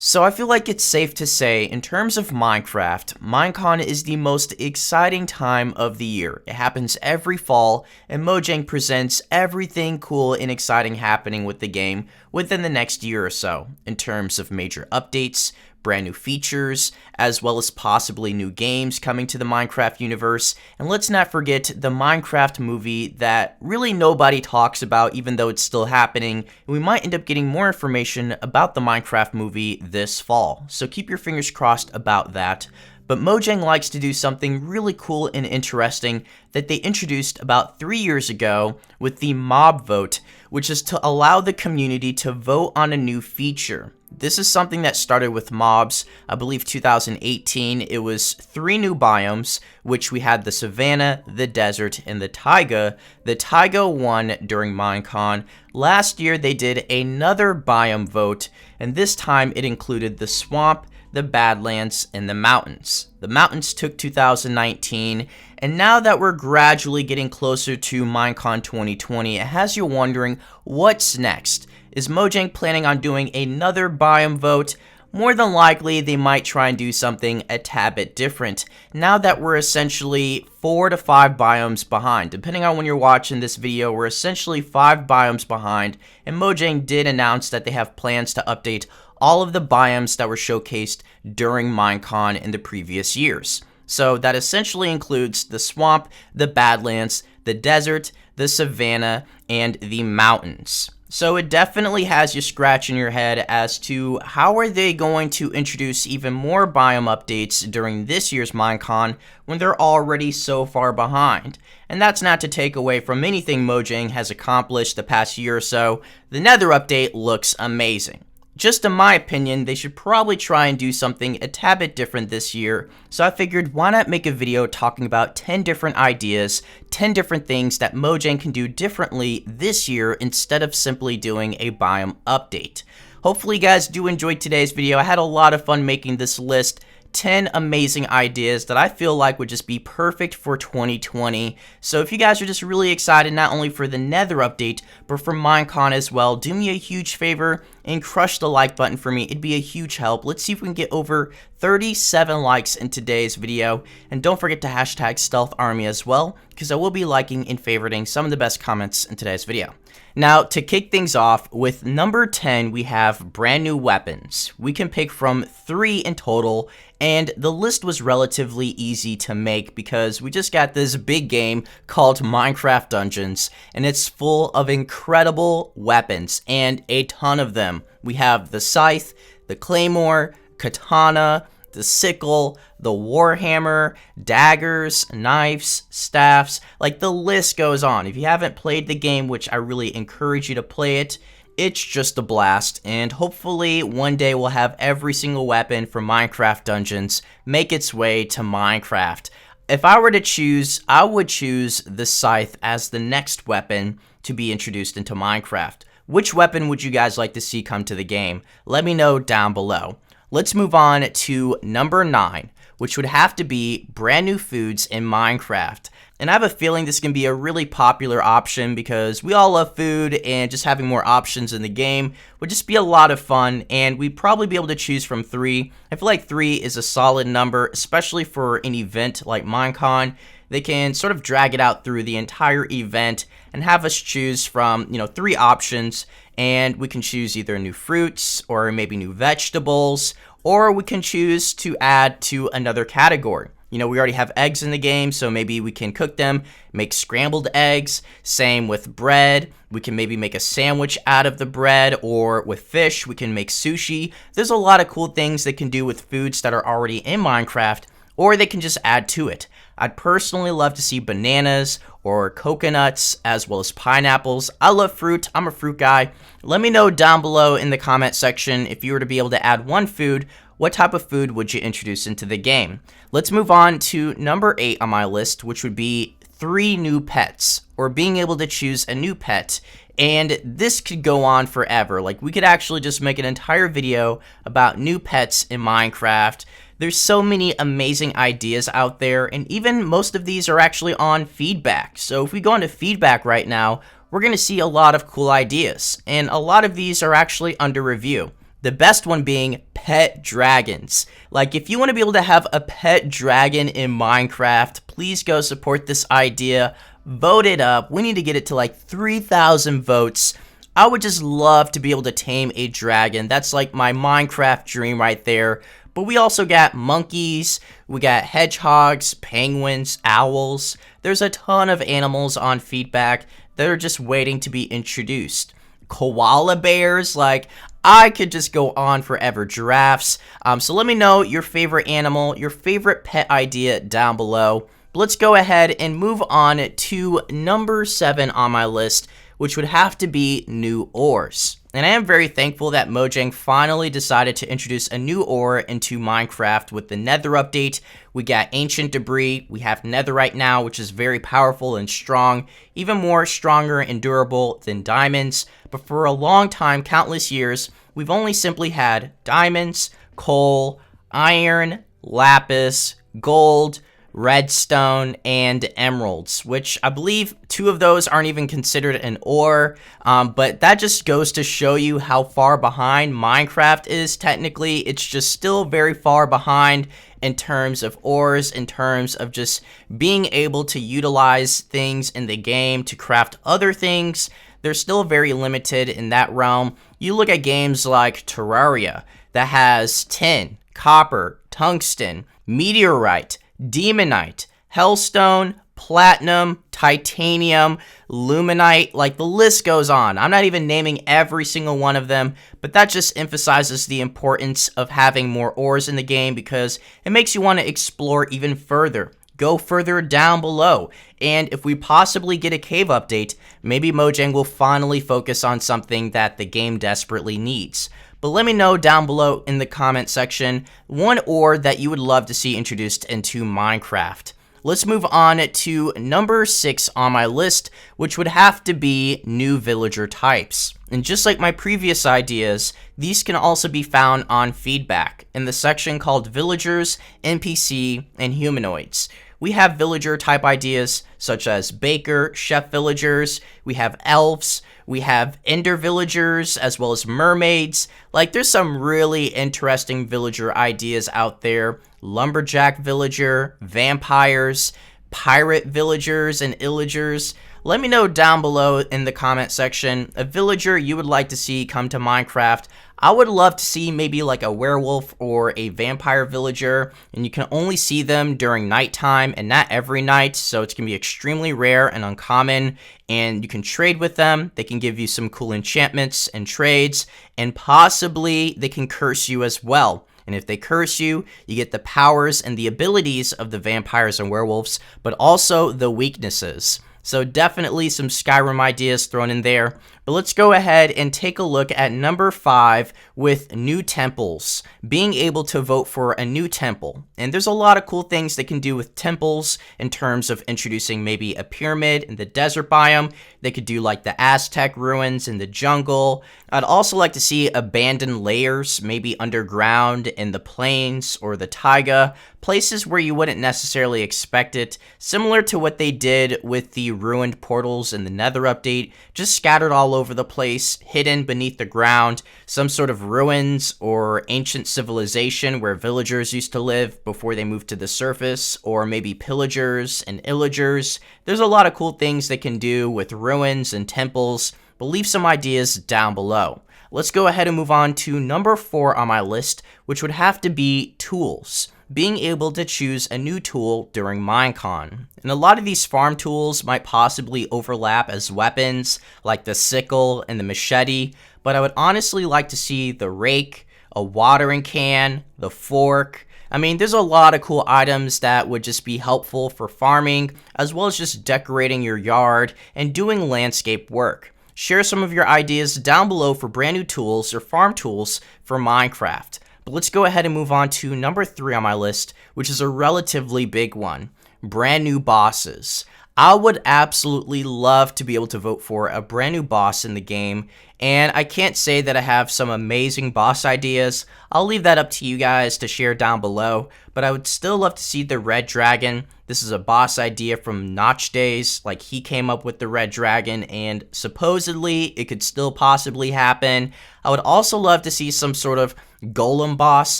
So I feel like it's safe to say, in terms of Minecraft, Minecon is the most exciting time of the year. It happens every fall, and Mojang presents everything cool and exciting happening with the game within the next year or so, in terms of major updates, brand new features, as well as possibly new games coming to the Minecraft universe. And let's not forget the Minecraft movie that really nobody talks about, even though it's still happening. And we might end up getting more information about the Minecraft movie this fall. So keep your fingers crossed about that. But Mojang likes to do something really cool and interesting that they introduced about 3 years ago with the mob vote, which is to allow the community to vote on a new feature. This is something that started with mobs, I believe 2018. It was 3 new biomes, which we had the savanna, the desert, and the taiga. The taiga won during Minecon. Last year they did another biome vote, and this time it included the swamp, the badlands, and the mountains. The mountains took 2019, and now that we're gradually getting closer to Minecon 2020, it has you wondering, what's next? Is Mojang planning on doing another biome vote? More than likely, they might try and do something a tad bit different, now that we're essentially 4 to 5 biomes behind. Depending on when you're watching this video, we're essentially 5 biomes behind, and Mojang did announce that they have plans to update all of the biomes that were showcased during Minecon in the previous years. So that essentially includes the swamp, the badlands, the desert, the savanna, and the mountains. So it definitely has you scratching your head as to how are they going to introduce even more biome updates during this year's Minecon when they're already so far behind. And that's not to take away from anything Mojang has accomplished the past year or so. The Nether update looks amazing. Just in my opinion, they should probably try and do something a tad bit different this year, so I figured why not make a video talking about 10 different ideas, 10 different things that Mojang can do differently this year instead of simply doing a biome update. Hopefully you guys do enjoy today's video. I had a lot of fun making this list. 10 amazing ideas that I feel like would just be perfect for 2020. So if you guys are just really excited not only for the Nether update, but for Minecon as well, do me a huge favor and crush the like button for me. It'd be a huge help. Let's see if we can get over 37 likes in today's video. And don't forget to hashtag Stealth Army as well, because I will be liking and favoriting some of the best comments in today's video. Now, to kick things off, with number 10, we have brand new weapons. We can pick from 3 in total, and the list was relatively easy to make because we just got this big game called Minecraft Dungeons, and it's full of incredible weapons, and a ton of them. We have the scythe, the claymore, katana, the sickle, the warhammer, daggers, knives, staffs, like the list goes on. If you haven't played the game, which I really encourage you to play it, it's just a blast, and hopefully one day we'll have every single weapon from Minecraft Dungeons make its way to Minecraft. If I were to choose, I would choose the scythe as the next weapon to be introduced into Minecraft. Which weapon would you guys like to see come to the game? Let me know down below. Let's move on to number 9, which would have to be brand new foods in Minecraft. And I have a feeling this can be a really popular option because we all love food, and just having more options in the game would just be a lot of fun, and we'd probably be able to choose from 3. I feel like 3 is a solid number, especially for an event like Minecon. They can sort of drag it out through the entire event and have us choose from, 3 options, and we can choose either new fruits or maybe new vegetables, or we can choose to add to another category. We already have eggs in the game, so maybe we can cook them, make scrambled eggs. Same with bread. We can maybe make a sandwich out of the bread, or with fish, we can make sushi. There's a lot of cool things they can do with foods that are already in Minecraft, or they can just add to it. I'd personally love to see bananas or coconuts as well as pineapples. I love fruit. I'm a fruit guy. Let me know down below in the comment section if you were to be able to add one food, what type of food would you introduce into the game? Let's move on to number 8 on my list, which would be 3 new pets, or being able to choose a new pet. And this could go on forever. Like, we could actually just make an entire video about new pets in Minecraft. There's so many amazing ideas out there, and even most of these are actually on feedback. So if we go into feedback right now, we're going to see a lot of cool ideas, and a lot of these are actually under review. The best one being pet dragons. Like, if you want to be able to have a pet dragon in Minecraft, please go support this idea. Vote it up. We need to get it to like 3,000 votes. I would just love to be able to tame a dragon. That's like my Minecraft dream right there. But we also got monkeys, we got hedgehogs, penguins, owls. There's a ton of animals on feedback that are just waiting to be introduced. Koala bears, like, I could just go on forever. Giraffes. So let me know your favorite animal, your favorite pet idea down below. But let's go ahead and move on to number 7 on my list, which would have to be new ores. And I am very thankful that Mojang finally decided to introduce a new ore into Minecraft with the Nether update. We got ancient debris, we have netherite now, which is very powerful and strong, even more stronger and durable than diamonds. But for a long time, countless years, we've only simply had diamonds, coal, iron, lapis, gold, redstone, and emeralds, which I believe 2 of those aren't even considered an ore, but that just goes to show you how far behind Minecraft is. Technically, it's just still very far behind in terms of ores, in terms of just being able to utilize things in the game to craft other things. They're still very limited in that realm. You look at games like Terraria that has tin, copper, tungsten, meteorite, demonite, hellstone, platinum, titanium, luminite, like the list goes on. I'm not even naming every single one of them, but that just emphasizes the importance of having more ores in the game because it makes you want to explore even further. Go further down below, and if we possibly get a cave update, maybe Mojang will finally focus on something that the game desperately needs. But let me know down below in the comment section one ore that you would love to see introduced into Minecraft. Let's move on to number 6 on my list, which would have to be new villager types. And just like my previous ideas, these can also be found on feedback in the section called Villagers, NPC, and Humanoids. We have villager type ideas such as baker, chef villagers, we have elves, we have ender villagers, as well as mermaids. Like, there's some really interesting villager ideas out there. Lumberjack villager, vampires, pirate villagers, and illagers. Let me know down below in the comment section a villager you would like to see come to Minecraft. I would love to see maybe like a werewolf or a vampire villager, and you can only see them during nighttime and not every night, so it's going to be extremely rare and uncommon, and you can trade with them. They can give you some cool enchantments and trades, and possibly they can curse you as well. And if they curse you, you get the powers and the abilities of the vampires and werewolves, but also the weaknesses. So definitely some Skyrim ideas thrown in there. But let's go ahead and take a look at number 5 with new temples. Being able to vote for a new temple. And there's a lot of cool things they can do with temples in terms of introducing maybe a pyramid in the desert biome. They could do like the Aztec ruins in the jungle. I'd also like to see abandoned layers, maybe underground in the plains or the taiga. Places where you wouldn't necessarily expect it. Similar to what they did with the ruined portals in the Nether update. Just scattered all over the place, hidden beneath the ground, some sort of ruins or ancient civilization where villagers used to live before they moved to the surface, or maybe pillagers and illagers. There's a lot of cool things they can do with ruins and temples, but leave some ideas down below. Let's go ahead and move on to number 4 on my list, which would have to be tools. Being able to choose a new tool during Minecon. And a lot of these farm tools might possibly overlap as weapons, like the sickle and the machete, but I would honestly like to see the rake, a watering can, the fork. I mean, there's a lot of cool items that would just be helpful for farming, as well as just decorating your yard and doing landscape work. Share some of your ideas down below for brand new tools or farm tools for Minecraft. But let's go ahead and move on to number 3 on my list, which is a relatively big one. Brand new bosses. I would absolutely love to be able to vote for a brand new boss in the game, and I can't say that I have some amazing boss ideas. I'll leave that up to you guys to share down below, but I would still love to see the Red Dragon. This is a boss idea from Notch Days, like he came up with the Red Dragon, and supposedly it could still possibly happen. I would also love to see some sort of golem boss,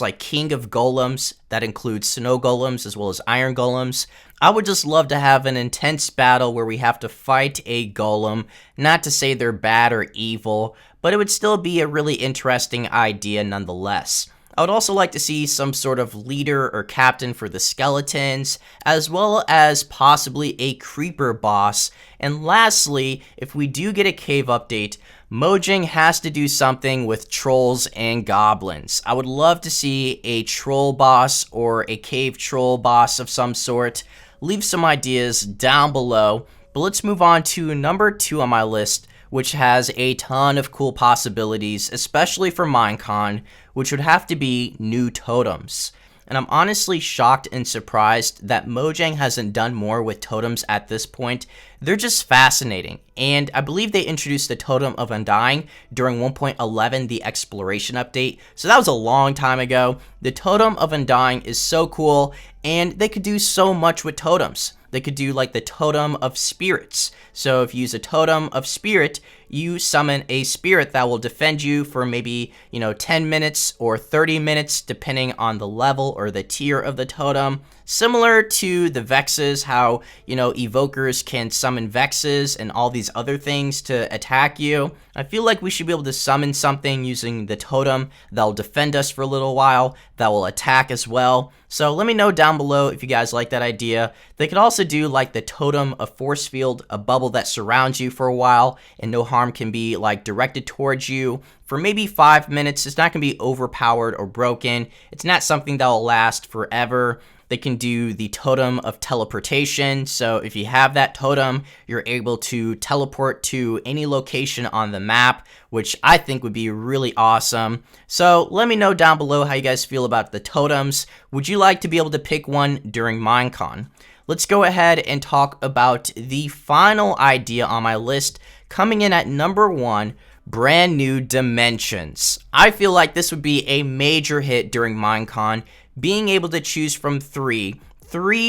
like King of Golems, that includes snow golems as well as iron golems. I would just love to have an intense battle where we have to fight a golem, not to say they're bad or evil, but it would still be a really interesting idea nonetheless. I would also like to see some sort of leader or captain for the skeletons, as well as possibly a creeper boss. And lastly, if we do get a cave update, Mojang has to do something with trolls and goblins. I would love to see a troll boss or a cave troll boss of some sort. Leave some ideas down below, but let's move on to number 2 on my list, which has a ton of cool possibilities, especially for Minecon, which would have to be new totems. And I'm honestly shocked and surprised that Mojang hasn't done more with totems at this point. They're just fascinating, and I believe they introduced the Totem of Undying during 1.11, the exploration update, so that was a long time ago. The Totem of Undying is so cool, and they could do so much with totems. They could do like the Totem of Spirits. So if you use a Totem of Spirit, you summon a spirit that will defend you for maybe, 10 minutes or 30 minutes, depending on the level or the tier of the totem. Similar to the Vexes, how, evokers can summon Vexes and all these other things to attack you. I feel like we should be able to summon something using the totem that will defend us for a little while, that will attack as well. So let me know down below if you guys like that idea. They could also do like the Totem of Force Field, a bubble that surrounds you for a while and no harm can be like directed towards you for maybe 5 minutes. It's not going to be overpowered or broken. It's not something that will last forever. They can do the Totem of Teleportation, so if you have that totem, you're able to teleport to any location on the map, which I think would be really awesome. So let me know down below how you guys feel about the totems. Would you like to be able to pick one during Minecon? Let's go ahead and talk about the final idea on my list, coming in at number 1, brand new dimensions. I feel like this would be a major hit during Minecon, being able to choose from three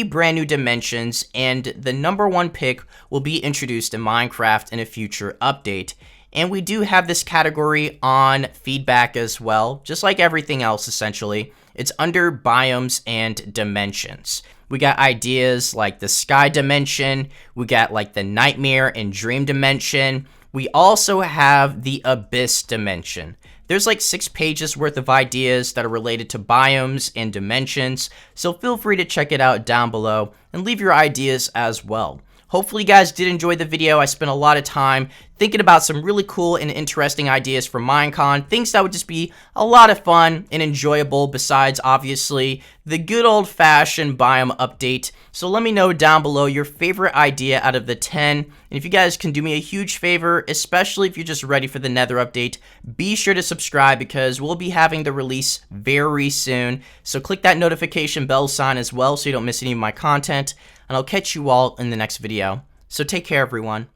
brand new dimensions, and the number 1 pick will be introduced in Minecraft in a future update. And we do have this category on feedback as well, just like everything else essentially. It's under biomes and dimensions. We got ideas like the sky dimension, we got like the nightmare and dream dimension. We also have the abyss dimension. There's like 6 pages worth of ideas that are related to biomes and dimensions, so feel free to check it out down below and leave your ideas as well. Hopefully you guys did enjoy the video. I spent a lot of time thinking about some really cool and interesting ideas for Minecon, things that would just be a lot of fun and enjoyable besides, obviously, the good old-fashioned biome update. So let me know down below your favorite idea out of the 10. And if you guys can do me a huge favor, especially if you're just ready for the Nether update, be sure to subscribe because we'll be having the release very soon. So click that notification bell sign as well so you don't miss any of my content. And I'll catch you all in the next video. So take care, everyone.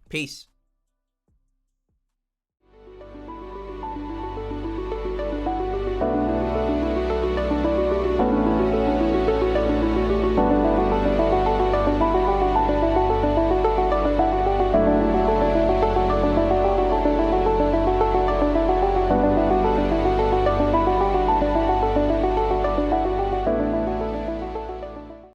Peace.